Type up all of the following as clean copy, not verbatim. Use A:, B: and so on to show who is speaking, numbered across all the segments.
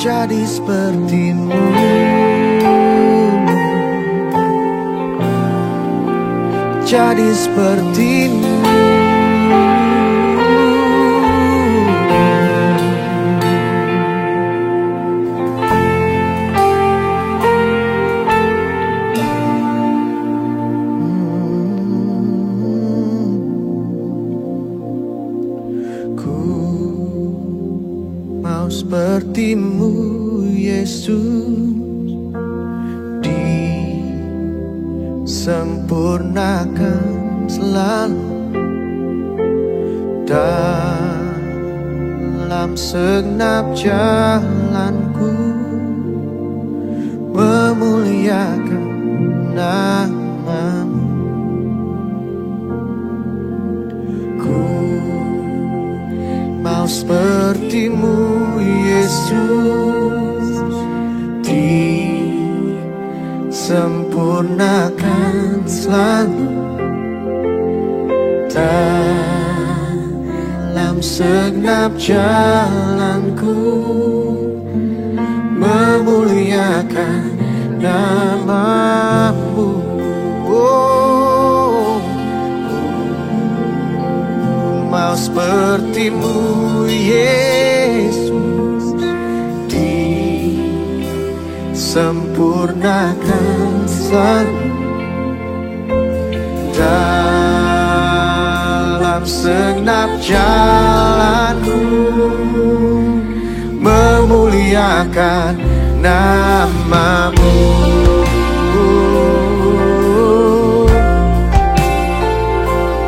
A: jadi sepertimu, jadi sepertimu. Mau sepertimu Yesus, disempurnakan selalu dalam segenap jalanku, memuliakan namamu. Mau sepertimu Yesus, disempurnakan selalu dalam segenap jalanku, memuliakan namamu. Mau sepertimu Yesus, disempurnakan selalu dalam segenap jalanku, memuliakan namamu.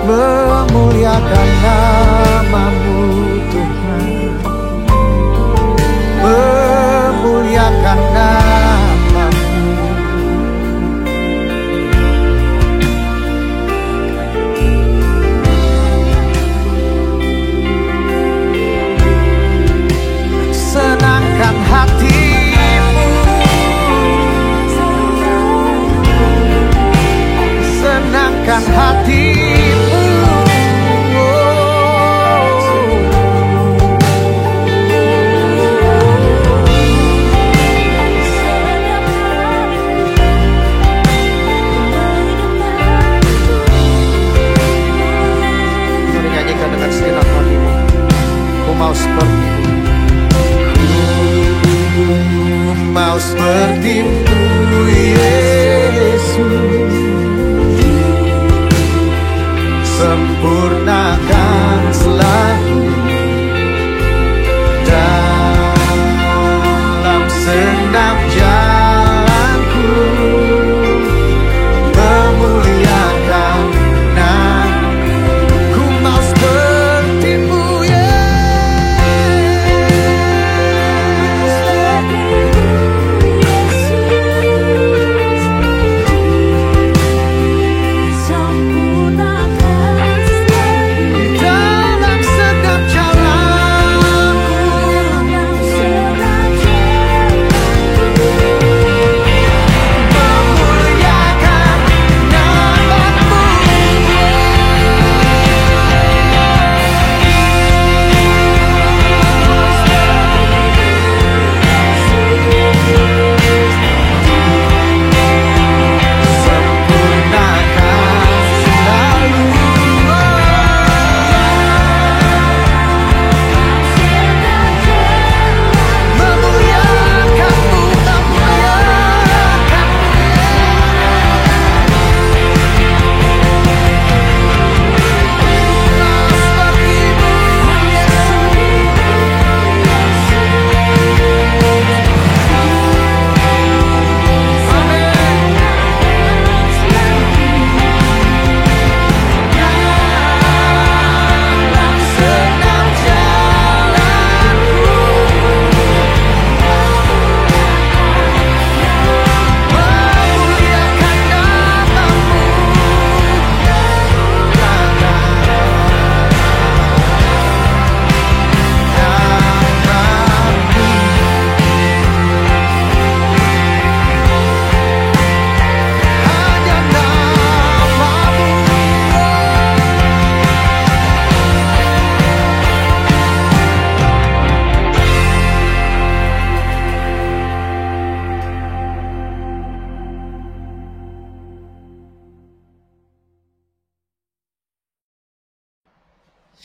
A: Memuliakan namamu Tuhan, memuliakan namamu. Senangkan hatimu, senangkan hatimu. Dengan segenap hatimu, ku mau sepertimu, ku mau sepertimu Yesus, sempurnakan selalu dalam segenap jalanku, memuliakan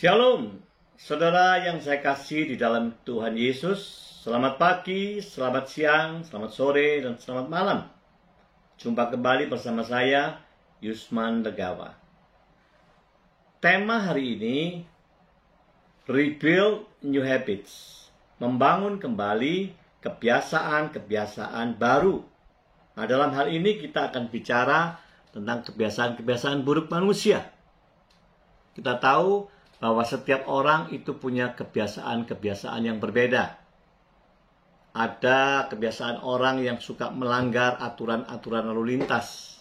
B: Shalom, saudara yang saya kasih di dalam Tuhan Yesus. Selamat pagi, selamat siang, selamat sore, dan selamat malam. Jumpa kembali bersama saya, Yusman Legawa. Tema hari ini, Rebuild New Habits. Membangun kembali kebiasaan-kebiasaan baru. Nah, dalam hal ini kita akan bicara tentang kebiasaan-kebiasaan buruk manusia. Kita tahu bahwa setiap orang itu punya kebiasaan-kebiasaan yang berbeda. Ada kebiasaan orang yang suka melanggar aturan-aturan lalu lintas.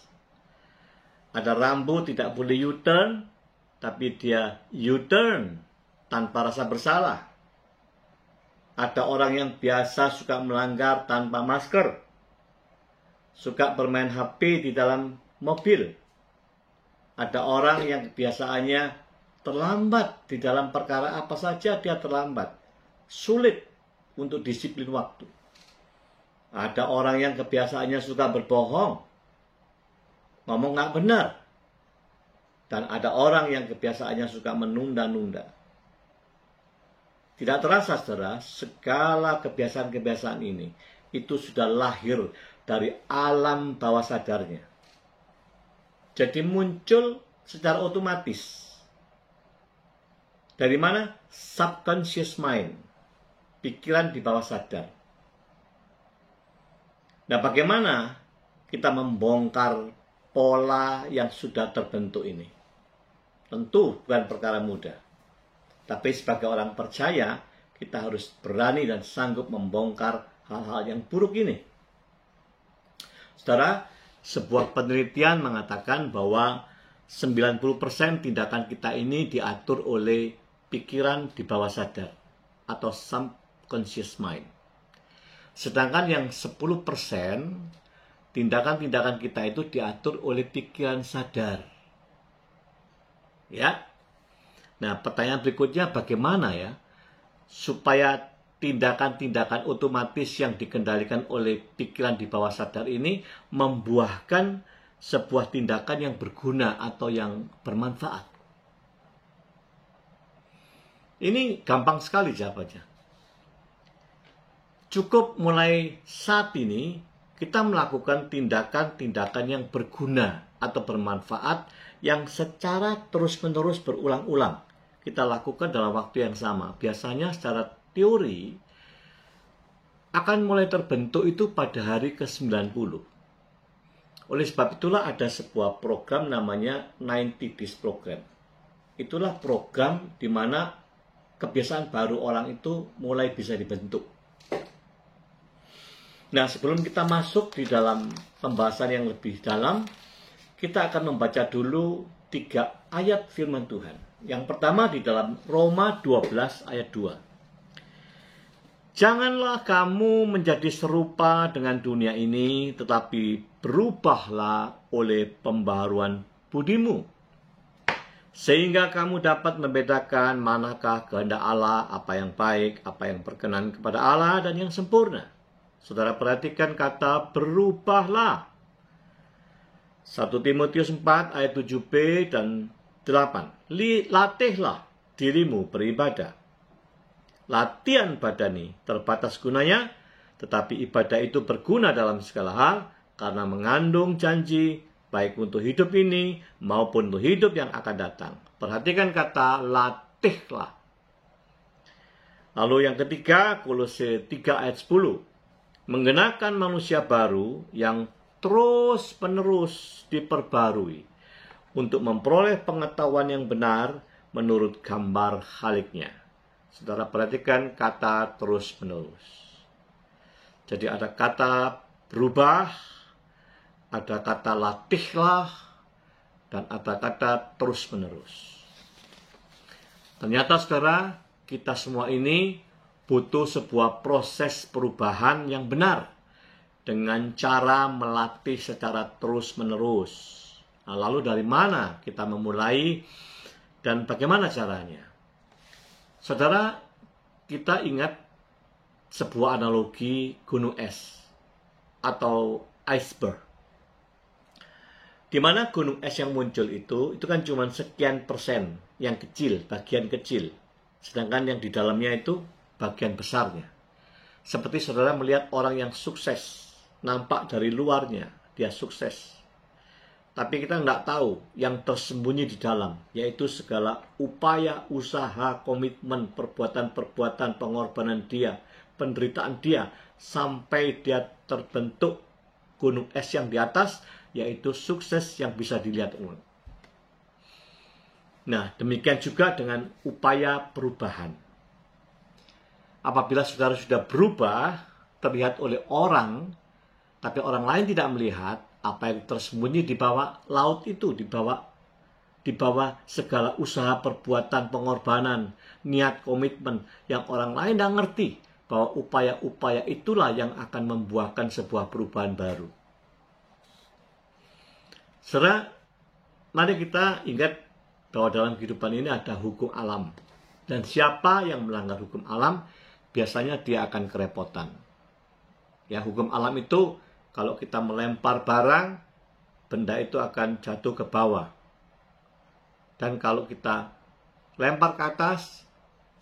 B: Ada rambut tidak boleh U-turn, tapi dia U-turn tanpa rasa bersalah. Ada orang yang biasa suka melanggar tanpa masker. Suka bermain HP di dalam mobil. Ada orang yang kebiasaannya terlambat di dalam perkara apa saja dia terlambat. Sulit untuk disiplin waktu. Ada orang yang kebiasaannya suka berbohong. Ngomong nggak benar. Dan ada orang yang kebiasaannya suka menunda-nunda. Tidak terasa, saudara, segala kebiasaan-kebiasaan ini itu sudah lahir dari alam bawah sadarnya. Jadi muncul secara otomatis. Dari mana? Subconscious mind. Pikiran di bawah sadar. Nah, bagaimana kita membongkar pola yang sudah terbentuk ini? Tentu bukan perkara mudah. Tapi sebagai orang percaya, kita harus berani dan sanggup membongkar hal-hal yang buruk ini. Saudara, sebuah penelitian mengatakan bahwa 90% tindakan kita ini diatur oleh pikiran di bawah sadar atau subconscious mind. Sedangkan yang 10% tindakan-tindakan kita itu diatur oleh pikiran sadar. Ya. Nah, pertanyaan berikutnya bagaimana ya supaya tindakan-tindakan otomatis yang dikendalikan oleh pikiran di bawah sadar ini membuahkan sebuah tindakan yang berguna atau yang bermanfaat. Ini gampang sekali jawabannya. Cukup mulai saat ini kita melakukan tindakan-tindakan yang berguna atau bermanfaat yang secara terus-menerus berulang-ulang. Kita lakukan dalam waktu yang sama. Biasanya secara teori akan mulai terbentuk itu pada hari ke-90. Oleh sebab itulah ada sebuah program namanya 90 Days Program. Itulah program di mana kebiasaan baru orang itu mulai bisa dibentuk. Nah, sebelum kita masuk di dalam pembahasan yang lebih dalam, kita akan membaca dulu 3 ayat firman Tuhan. Yang pertama di dalam Roma 12 ayat 2. Janganlah kamu menjadi serupa dengan dunia ini, tetapi berubahlah oleh pembaharuan budimu, sehingga kamu dapat membedakan manakah kehendak Allah, apa yang baik, apa yang berkenan kepada Allah, dan yang sempurna. Saudara perhatikan kata berubahlah. 1 Timotius 4 ayat 7b dan 8. Latihlah dirimu beribadah. Latihan badani terbatas gunanya, tetapi ibadah itu berguna dalam segala hal, karena mengandung janji baik untuk hidup ini maupun untuk hidup yang akan datang. Perhatikan kata latihlah. Lalu yang ketiga, Kolose 3 ayat 10. Mengenakan manusia baru yang terus-menerus diperbarui untuk memperoleh pengetahuan yang benar menurut gambar Khaliknya. Saudara perhatikan kata terus-menerus. Jadi ada kata berubah, ada kata latihlah, dan ada kata terus-menerus. Ternyata saudara, kita semua ini butuh sebuah proses perubahan yang benar dengan cara melatih secara terus-menerus. Nah, lalu dari mana kita memulai dan bagaimana caranya? Saudara, kita ingat sebuah analogi gunung es atau iceberg. Di mana gunung es yang muncul itu kan cuma sekian persen yang kecil, bagian kecil. Sedangkan yang di dalamnya itu bagian besarnya. Seperti saudara melihat orang yang sukses, nampak dari luarnya dia sukses. Tapi kita nggak tahu yang tersembunyi di dalam, yaitu segala upaya, usaha, komitmen, perbuatan-perbuatan, pengorbanan dia, penderitaan dia, sampai dia terbentuk gunung es yang di atas, yaitu sukses yang bisa dilihat umum. Nah, demikian juga dengan upaya perubahan. Apabila saudara sudah berubah, terlihat oleh orang, tapi orang lain tidak melihat apa yang tersembunyi di bawah laut itu, di bawah segala usaha, perbuatan, pengorbanan, niat, komitmen yang orang lain tidak ngerti bahwa upaya-upaya itulah yang akan membuahkan sebuah perubahan baru. Saudara, mari kita ingat bahwa dalam kehidupan ini ada hukum alam. Dan siapa yang melanggar hukum alam, biasanya dia akan kerepotan. Ya, hukum alam itu, kalau kita melempar barang, benda itu akan jatuh ke bawah. Dan kalau kita lempar ke atas,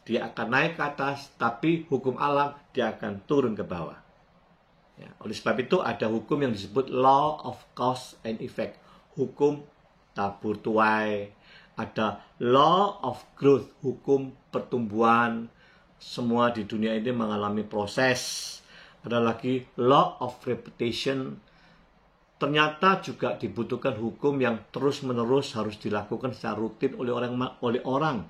B: dia akan naik ke atas, tapi hukum alam, dia akan turun ke bawah. Ya, oleh sebab itu ada hukum yang disebut law of cause and effect. Hukum tabur tuai, ada law of growth, hukum pertumbuhan. Semua di dunia ini mengalami proses. Ada lagi law of repetition. Ternyata juga dibutuhkan hukum yang terus-menerus harus dilakukan secara rutin oleh orang.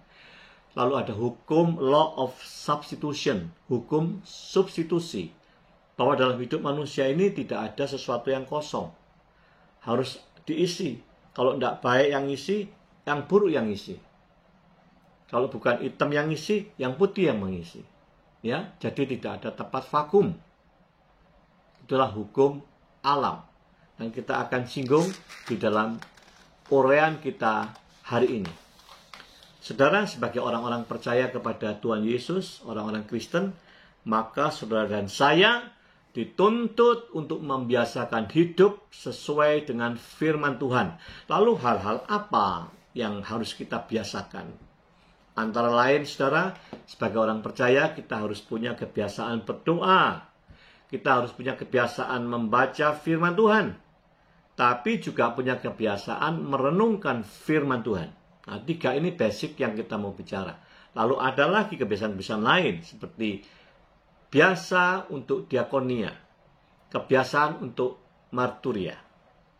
B: Lalu ada hukum law of substitution, hukum substitusi. Bahwa dalam hidup manusia ini tidak ada sesuatu yang kosong. Harus diisi. Kalau tidak baik yang isi, yang buruk yang isi. Kalau bukan hitam yang isi, yang putih yang mengisi. Ya, jadi tidak ada tempat vakum. Itulah hukum alam. Dan kita akan singgung di dalam uraian kita hari ini. Saudara, sebagai orang-orang percaya kepada Tuhan Yesus, orang-orang Kristen, maka saudara dan saya dituntut untuk membiasakan hidup sesuai dengan firman Tuhan. Lalu hal-hal apa yang harus kita biasakan? Antara lain, saudara, sebagai orang percaya, kita harus punya kebiasaan berdoa. Kita harus punya kebiasaan membaca firman Tuhan. Tapi juga punya kebiasaan merenungkan firman Tuhan. Nah, 3 ini basic yang kita mau bicara. Lalu ada lagi kebiasaan-kebiasaan lain, seperti biasa untuk diakonia, kebiasaan untuk marturia.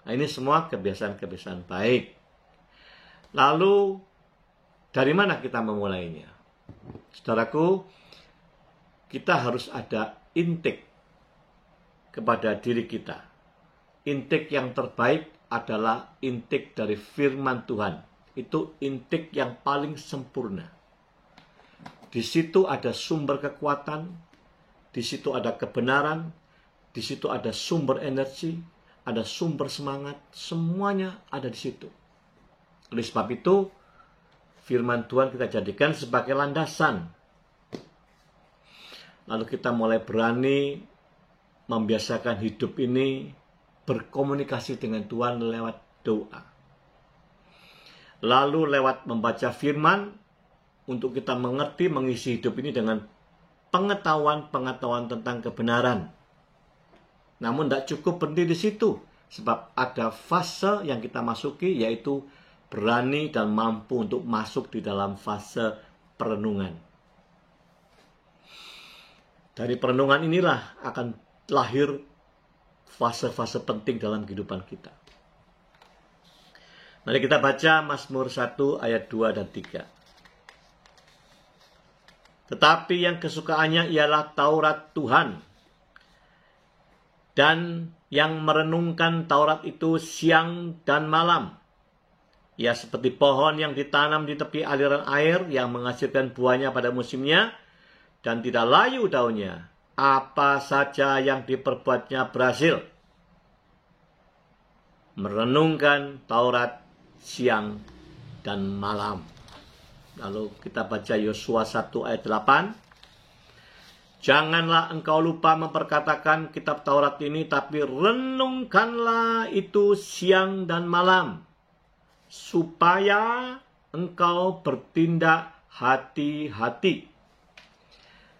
B: Nah, ini semua kebiasaan-kebiasaan baik. Lalu, dari mana kita memulainya? Saudaraku, kita harus ada intake kepada diri kita. Intake yang terbaik adalah intake dari firman Tuhan. Itu intake yang paling sempurna. Di situ ada sumber kekuatan, di situ ada kebenaran, di situ ada sumber energi, ada sumber semangat, semuanya ada di situ. Oleh sebab itu, firman Tuhan kita jadikan sebagai landasan. Lalu kita mulai berani membiasakan hidup ini berkomunikasi dengan Tuhan lewat doa. Lalu lewat membaca firman, untuk kita mengerti, mengisi hidup ini dengan pengetahuan tentang kebenaran. Namun tidak cukup berhenti di situ, sebab ada fase yang kita masuki, yaitu berani dan mampu untuk masuk di dalam fase perenungan. Dari perenungan inilah akan lahir fase-fase penting dalam kehidupan kita. Mari kita baca Mazmur 1 ayat 2 dan 3. Tetapi yang kesukaannya ialah Taurat Tuhan. Dan yang merenungkan Taurat itu siang dan malam. Ia seperti pohon yang ditanam di tepi aliran air yang menghasilkan buahnya pada musimnya dan tidak layu daunnya. Apa saja yang diperbuatnya berhasil. Merenungkan Taurat siang dan malam. Lalu kita baca Yosua 1 ayat 8. Janganlah engkau lupa memperkatakan kitab Taurat ini, tapi renungkanlah itu siang dan malam, supaya engkau bertindak hati-hati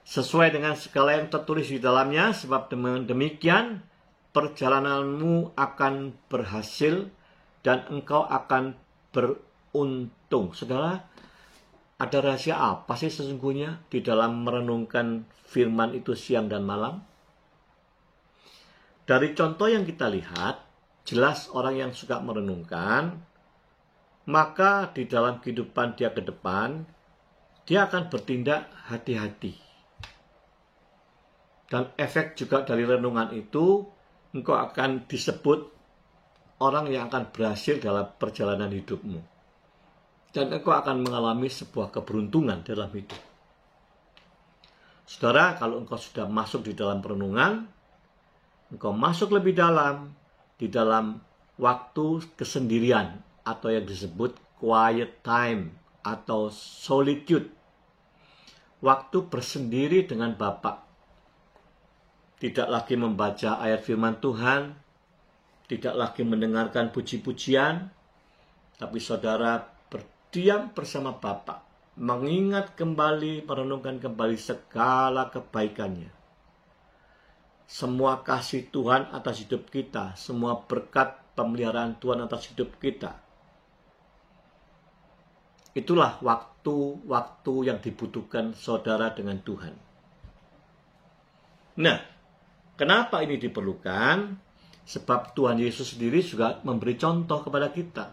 B: sesuai dengan segala yang tertulis di dalamnya, sebab demikian perjalananmu akan berhasil dan engkau akan beruntung. Saudara, ada rahasia apa sih sesungguhnya di dalam merenungkan firman itu siang dan malam? Dari contoh yang kita lihat, jelas orang yang suka merenungkan, maka di dalam kehidupan dia ke depan, dia akan bertindak hati-hati. Dan efek juga dari renungan itu, engkau akan disebut orang yang akan berhasil dalam perjalanan hidupmu. Dan engkau akan mengalami sebuah keberuntungan dalam hidup. Saudara, kalau engkau sudah masuk di dalam perenungan, engkau masuk lebih dalam, di dalam waktu kesendirian, atau yang disebut quiet time, atau solitude. Waktu bersendiri dengan Bapa. Tidak lagi membaca ayat firman Tuhan, tidak lagi mendengarkan puji-pujian, tapi saudara berdiam bersama Bapa, mengingat kembali, merenungkan kembali segala kebaikannya. Semua kasih Tuhan atas hidup kita, semua berkat pemeliharaan Tuhan atas hidup kita. Itulah waktu-waktu yang dibutuhkan saudara dengan Tuhan. Nah, kenapa ini diperlukan? Sebab Tuhan Yesus sendiri juga memberi contoh kepada kita.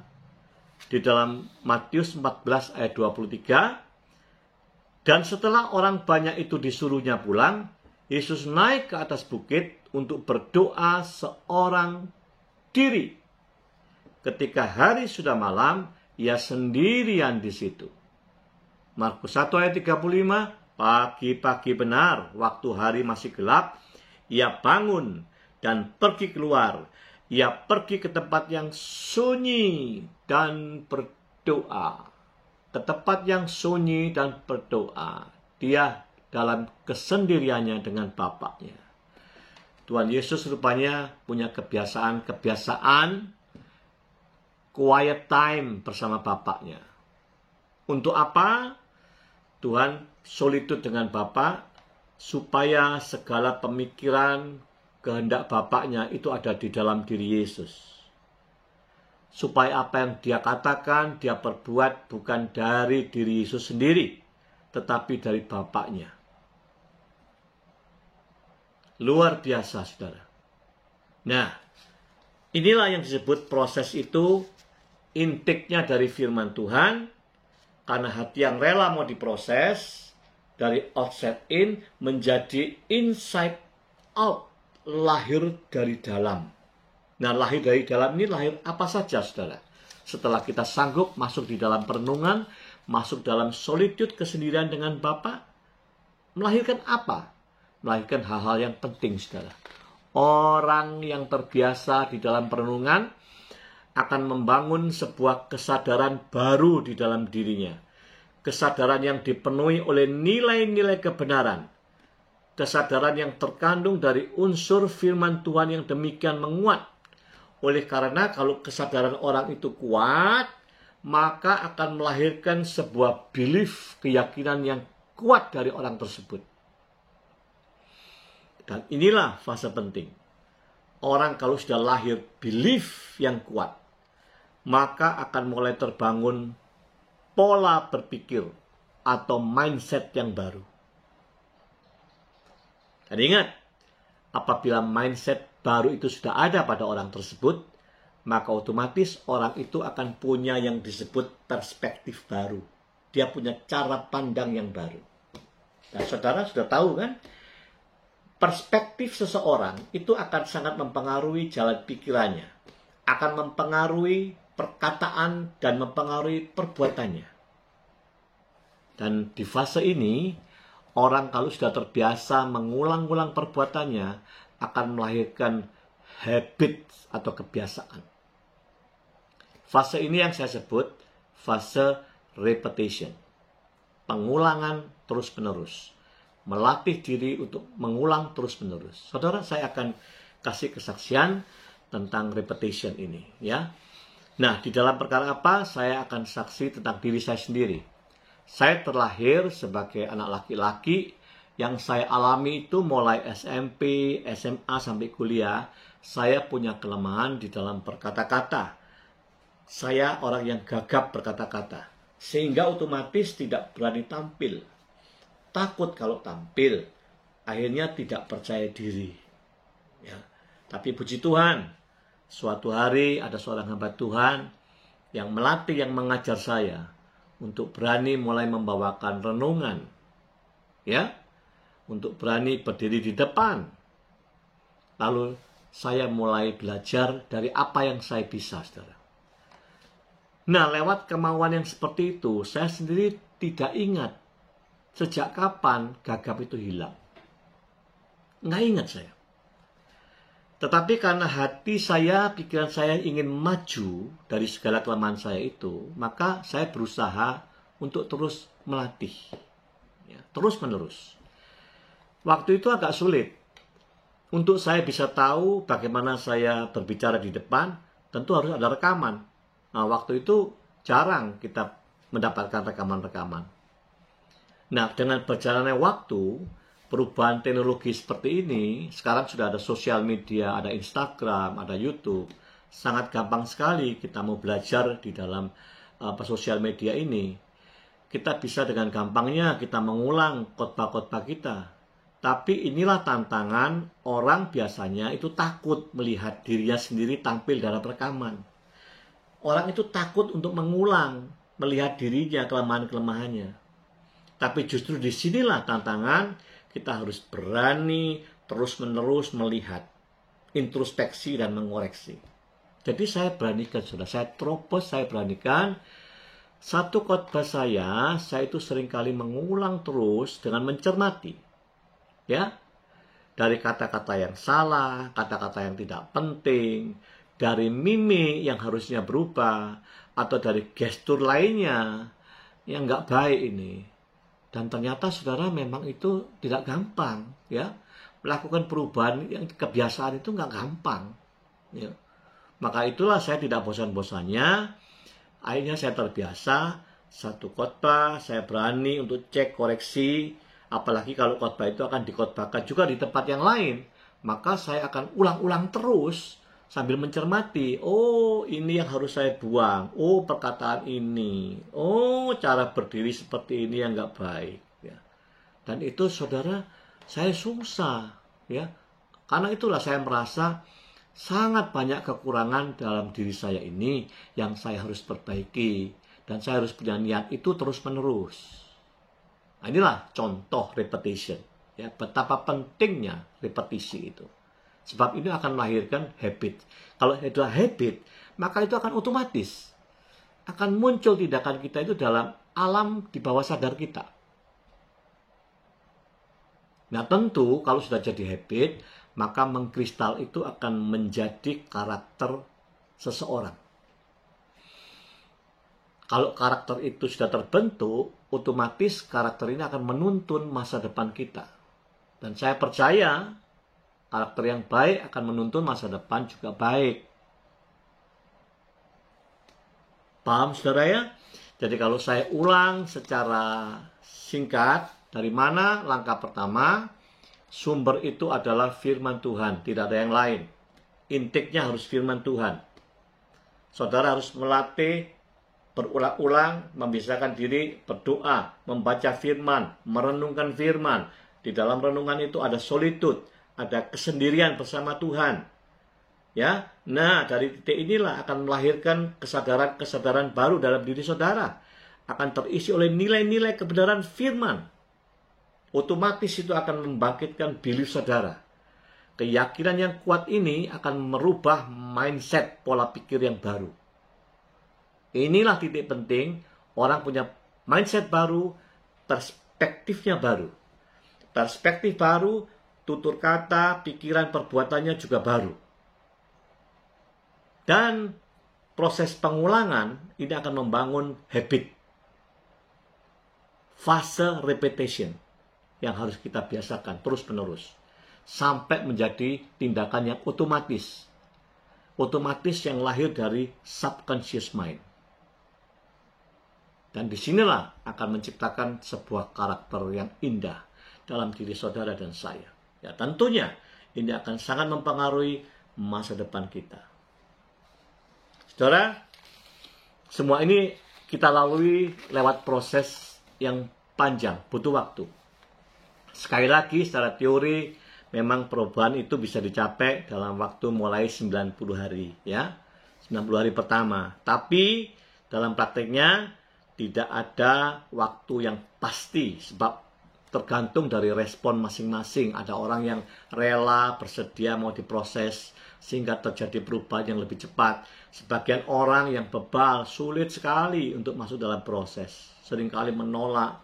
B: Di dalam Matius 14 ayat 23, dan setelah orang banyak itu disuruhnya pulang, Yesus naik ke atas bukit untuk berdoa seorang diri. Ketika hari sudah malam, ia sendirian di situ. Markus 1 ayat 35, pagi-pagi benar, waktu hari masih gelap, ia bangun dan pergi keluar. Ia pergi ke tempat yang sunyi dan berdoa. Ke tempat yang sunyi dan berdoa. Dia dalam kesendiriannya dengan Bapaknya. Tuhan Yesus rupanya punya kebiasaan quiet time bersama Bapaknya. Untuk apa? Tuhan solitude dengan Bapa, supaya segala pemikiran, kehendak Bapaknya itu ada di dalam diri Yesus. Supaya apa yang dia katakan, dia perbuat bukan dari diri Yesus sendiri, tetapi dari Bapaknya. Luar biasa, saudara. Nah, inilah yang disebut proses itu, intiknya dari firman Tuhan, karena hati yang rela mau diproses, dari outside in menjadi inside out, lahir dari dalam. Nah, lahir dari dalam ini lahir apa saja, saudara? Setelah kita sanggup masuk di dalam perenungan, masuk dalam solitude kesendirian dengan Bapa, melahirkan apa? Melahirkan hal-hal yang penting, saudara. Orang yang terbiasa di dalam perenungan akan membangun sebuah kesadaran baru di dalam dirinya. Kesadaran yang dipenuhi oleh nilai-nilai kebenaran. Kesadaran yang terkandung dari unsur firman Tuhan yang demikian menguat. Oleh karena kalau kesadaran orang itu kuat, maka akan melahirkan sebuah belief, keyakinan yang kuat dari orang tersebut. Dan inilah fase penting. Orang kalau sudah lahir belief yang kuat, maka akan mulai terbangun pola berpikir atau mindset yang baru. Dan ingat, apabila mindset baru itu sudah ada pada orang tersebut, maka otomatis orang itu akan punya yang disebut perspektif baru. Dia punya cara pandang yang baru. Nah, saudara sudah tahu kan? Perspektif seseorang itu akan sangat mempengaruhi jalan pikirannya. Akan mempengaruhi perkataan dan mempengaruhi perbuatannya. Dan di fase ini, orang kalau sudah terbiasa mengulang-ulang perbuatannya, akan melahirkan habit atau kebiasaan. Fase ini yang saya sebut fase repetition. Pengulangan terus-menerus. melatih diri untuk mengulang terus-menerus. Saudara, saya akan kasih kesaksian tentang repetition ini, ya. Nah, di dalam perkara apa? Saya akan saksi tentang diri saya sendiri. Saya terlahir sebagai anak laki-laki. Yang saya alami itu mulai SMP, SMA sampai kuliah. Saya punya kelemahan di dalam berkata-kata. Saya orang yang gagap berkata-kata. Sehingga otomatis tidak berani tampil. Takut kalau tampil. Akhirnya tidak percaya diri. Ya. Tapi puji Tuhan, suatu hari ada seorang hamba Tuhan yang melatih, yang mengajar saya untuk berani mulai membawakan renungan, ya, untuk berani berdiri di depan. Lalu saya mulai belajar dari apa yang saya bisa, saudara. Nah, lewat kemauan yang seperti itu, saya sendiri tidak ingat sejak kapan gagap itu hilang. Nggak ingat saya. Tetapi karena hati saya, pikiran saya ingin maju dari segala kelemahan saya itu, maka saya berusaha untuk terus melatih. Ya, terus menerus. Waktu itu agak sulit. Untuk saya bisa tahu bagaimana saya berbicara di depan, tentu harus ada rekaman. Nah, waktu itu jarang kita mendapatkan rekaman-rekaman. Nah, dengan berjalannya waktu, perubahan teknologi seperti ini, sekarang sudah ada sosial media, ada Instagram, ada YouTube. Sangat gampang sekali kita mau belajar di dalam sosial media ini. Kita bisa dengan gampangnya kita mengulang khotbah-khotbah kita. Tapi inilah tantangan orang biasanya itu takut melihat dirinya sendiri tampil dalam rekaman. Orang itu takut untuk mengulang, melihat dirinya, kelemahan-kelemahannya. Tapi justru disinilah tantangan. Kita harus berani terus-menerus melihat, introspeksi dan mengoreksi. Jadi saya beranikan, sudah saya terobos, saya beranikan. Satu khotbah saya itu seringkali mengulang terus dengan mencermati. Ya, dari kata-kata yang salah, kata-kata yang tidak penting, dari mimik yang harusnya berubah, atau dari gestur lainnya yang nggak baik ini. Dan ternyata saudara memang itu tidak gampang, ya. Melakukan perubahan yang kebiasaan itu nggak gampang, ya. Maka itulah saya tidak bosan-bosannya. Akhirnya saya terbiasa, satu khotbah saya berani untuk cek koreksi. Apalagi kalau khotbah itu akan dikhotbahkan juga di tempat yang lain, maka saya akan ulang-ulang terus sambil mencermati. Oh, ini yang harus saya buang. Oh, perkataan ini. Oh, cara berdiri seperti ini yang nggak baik. Ya. Dan itu, saudara, saya susah. Ya. Karena itulah saya merasa sangat banyak kekurangan dalam diri saya ini yang saya harus perbaiki. Dan saya harus punya niat itu terus-menerus. Nah, inilah contoh repetition. Ya, betapa pentingnya repetisi itu. Sebab ini akan melahirkan habit. Kalau itu habit, maka itu akan otomatis. Akan muncul tindakan kita itu dalam alam di bawah sadar kita. Nah, tentu kalau sudah jadi habit, maka mengkristal itu akan menjadi karakter seseorang. Kalau karakter itu sudah terbentuk, otomatis karakter ini akan menuntun masa depan kita. Dan saya percaya karakter yang baik akan menuntun masa depan juga baik. Paham, saudara ya? Jadi kalau saya ulang secara singkat, dari mana langkah pertama? Sumber itu adalah firman Tuhan, tidak ada yang lain. Intiknya harus firman Tuhan. Saudara harus melatih berulang-ulang, membiasakan diri berdoa, membaca firman, merenungkan firman. Di dalam renungan itu ada solitude, ada kesendirian bersama Tuhan. Ya, nah dari titik inilah akan melahirkan kesadaran-kesadaran baru dalam diri saudara. Akan terisi oleh nilai-nilai kebenaran firman. Otomatis itu akan membangkitkan belief saudara. Keyakinan yang kuat ini akan merubah mindset, pola pikir yang baru. Inilah titik penting, orang punya mindset baru, perspektifnya baru. Perspektif baru, tutur kata, pikiran, perbuatannya juga baru. Dan proses pengulangan ini akan membangun habit. Fase repetition. yang harus kita biasakan terus-menerus. Sampai menjadi tindakan yang otomatis. Otomatis yang lahir dari subconscious mind. Dan disinilah akan menciptakan sebuah karakter yang indah dalam diri saudara dan saya. Ya, tentunya ini akan sangat mempengaruhi masa depan kita. Saudara, semua ini kita lalui lewat proses yang panjang, butuh waktu. Sekali lagi, secara teori, memang perubahan itu bisa dicapai dalam waktu mulai 90 hari. Ya, 90 hari pertama. Tapi, dalam prakteknya, tidak ada waktu yang pasti. Sebab tergantung dari respon masing-masing. Ada orang yang rela, bersedia mau diproses, sehingga terjadi perubahan yang lebih cepat. Sebagian orang yang bebal, sulit sekali untuk masuk dalam proses. Seringkali menolak,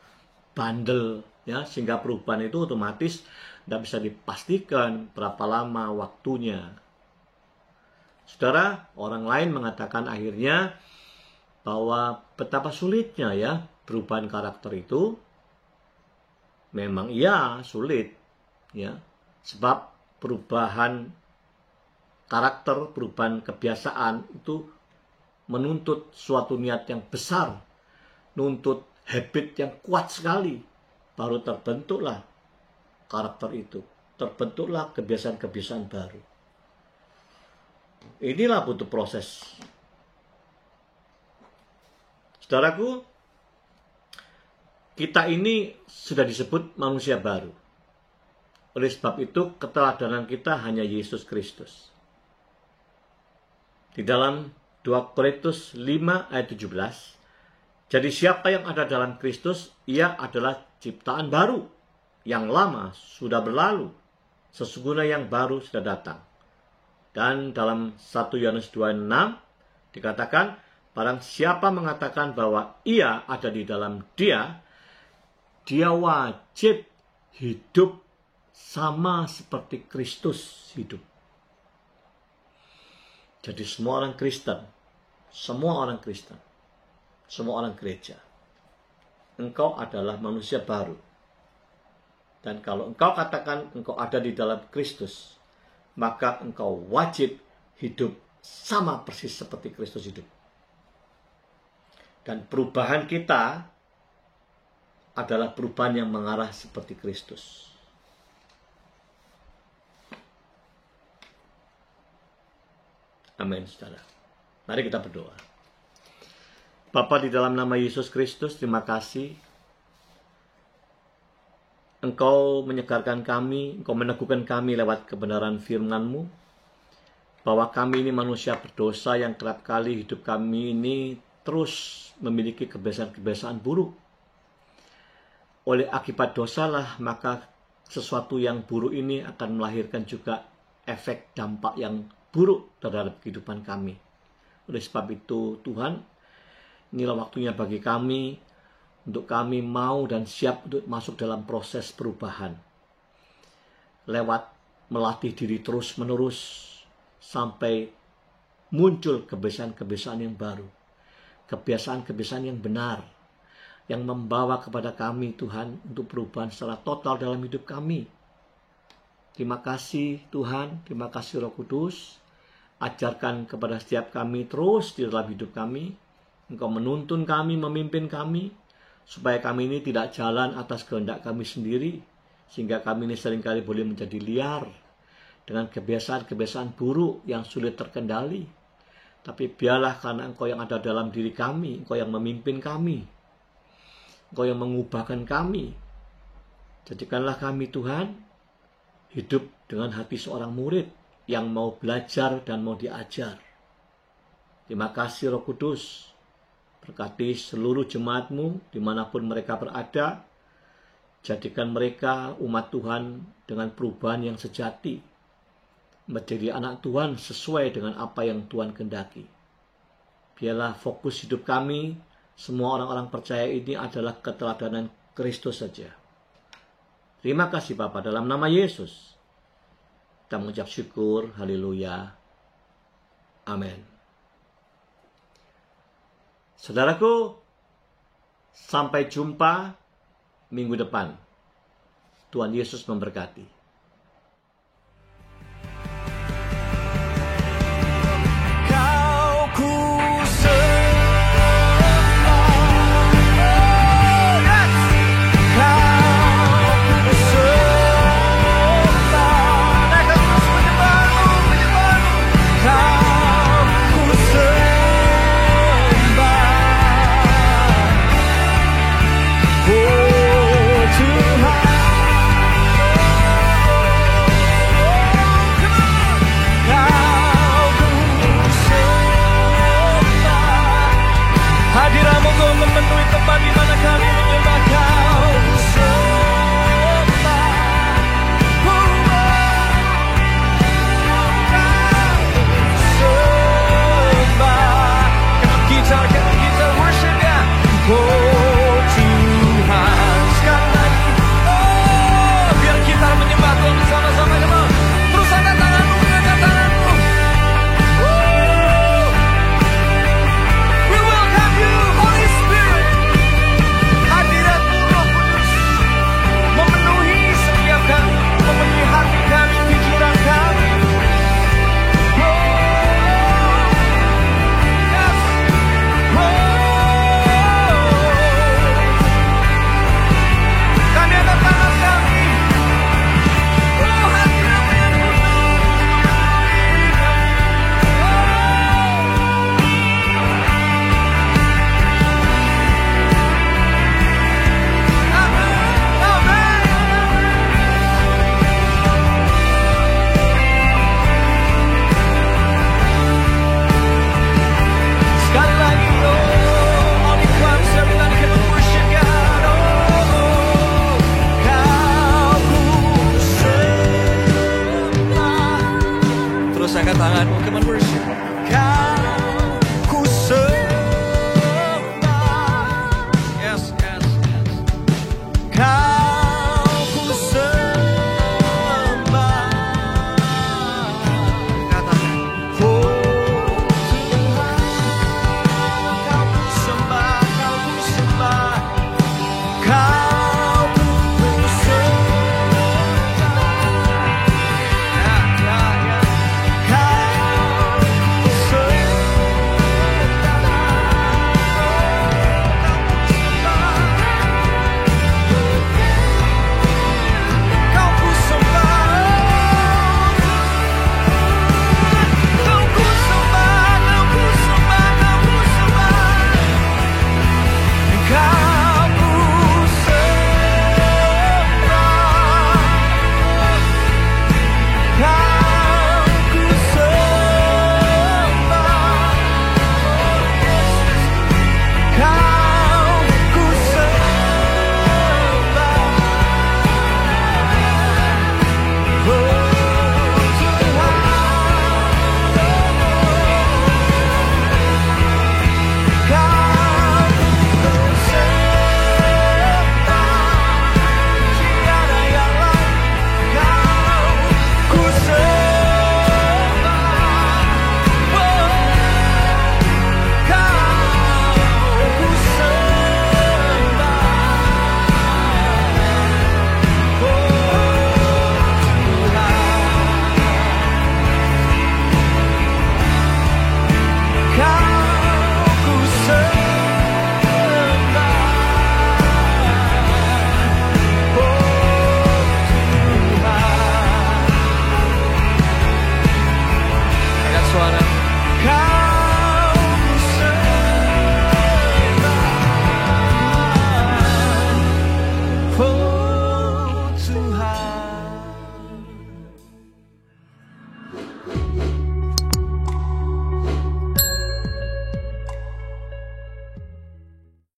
B: bandel, ya, sehingga perubahan itu otomatis tidak bisa dipastikan berapa lama waktunya. Saudara, orang lain mengatakan akhirnya bahwa betapa sulitnya ya perubahan karakter itu. Memang iya sulit, ya, sebab perubahan karakter, perubahan kebiasaan itu menuntut suatu niat yang besar, nuntut habit yang kuat sekali, baru terbentuklah karakter itu, terbentuklah kebiasaan-kebiasaan baru. Inilah butuh proses. Saudaraku, kita ini sudah disebut manusia baru. Oleh sebab itu, keteladanan kita hanya Yesus Kristus. Di dalam 2 Korintus 5 ayat 17, jadi siapa yang ada dalam Kristus, ia adalah ciptaan baru. Yang lama sudah berlalu, sesungguhnya yang baru sudah datang. Dan dalam 1 Yohanes 2:6 dikatakan, barang siapa mengatakan bahwa ia ada di dalam dia wajib hidup sama seperti Kristus hidup. Jadi semua orang Kristen, semua orang gereja, engkau adalah manusia baru. Dan kalau engkau katakan engkau ada di dalam Kristus, maka engkau wajib hidup sama persis seperti Kristus hidup. Dan perubahan kita adalah perubahan yang mengarah seperti Kristus. Amin, saudara. Mari kita berdoa. Bapa, di dalam nama Yesus Kristus, terima kasih. Engkau menyegarkan kami, Engkau meneguhkan kami lewat kebenaran firman-Mu, bahwa kami ini manusia berdosa yang kerap kali hidup kami ini terus memiliki kebiasaan-kebiasaan buruk. Oleh akibat dosalah, maka sesuatu yang buruk ini akan melahirkan juga efek dampak yang buruk terhadap kehidupan kami. Oleh sebab itu, Tuhan, inilah waktunya bagi kami untuk kami mau dan siap untuk masuk dalam proses perubahan. Lewat melatih diri terus-menerus sampai muncul kebiasaan-kebiasaan yang baru. Kebiasaan-kebiasaan yang benar, yang membawa kepada kami, Tuhan, untuk perubahan secara total dalam hidup kami. Terima kasih Tuhan, terima kasih Roh Kudus. Ajarkan kepada setiap kami terus di dalam hidup kami. Engkau menuntun kami, memimpin kami, supaya kami ini tidak jalan atas kehendak kami sendiri, sehingga kami ini seringkali boleh menjadi liar dengan kebiasaan-kebiasaan buruk yang sulit terkendali. Tapi biarlah karena Engkau yang ada dalam diri kami, Engkau yang memimpin kami, Engkau yang mengubahkan kami. Jadikanlah kami, Tuhan, hidup dengan hati seorang murid yang mau belajar dan mau diajar. Terima kasih Roh Kudus. Berkati seluruh jemaat-Mu dimanapun mereka berada. Jadikan mereka umat Tuhan dengan perubahan yang sejati. Menjadi anak Tuhan sesuai dengan apa yang Tuhan kehendaki. Biarlah fokus hidup kami, semua orang-orang percaya ini adalah keteladanan Kristus saja. Terima kasih Bapa, dalam nama Yesus kita mengucap syukur. Haleluya. Amin. Saudaraku, sampai jumpa minggu depan. Tuhan Yesus memberkati.
C: Hadirat-Mu Kau memenuhi tempat di mana kami menyembah Kau. Sembah. Kita worship ya. Oh Tuhan, sekali lagi. Oh, biar kita menyembah Tuhan bersama-sama. Terus angkat tanganmu, angkat tanganmu. Memenuhi hati kami, pikiran kami. Yes. Kami akan tangan kami. Hadirat-Mu yang sekali lagi, all the choirs, everybody can worship God. Kau ku sembah. Terus angkat tanganmu, come on worship.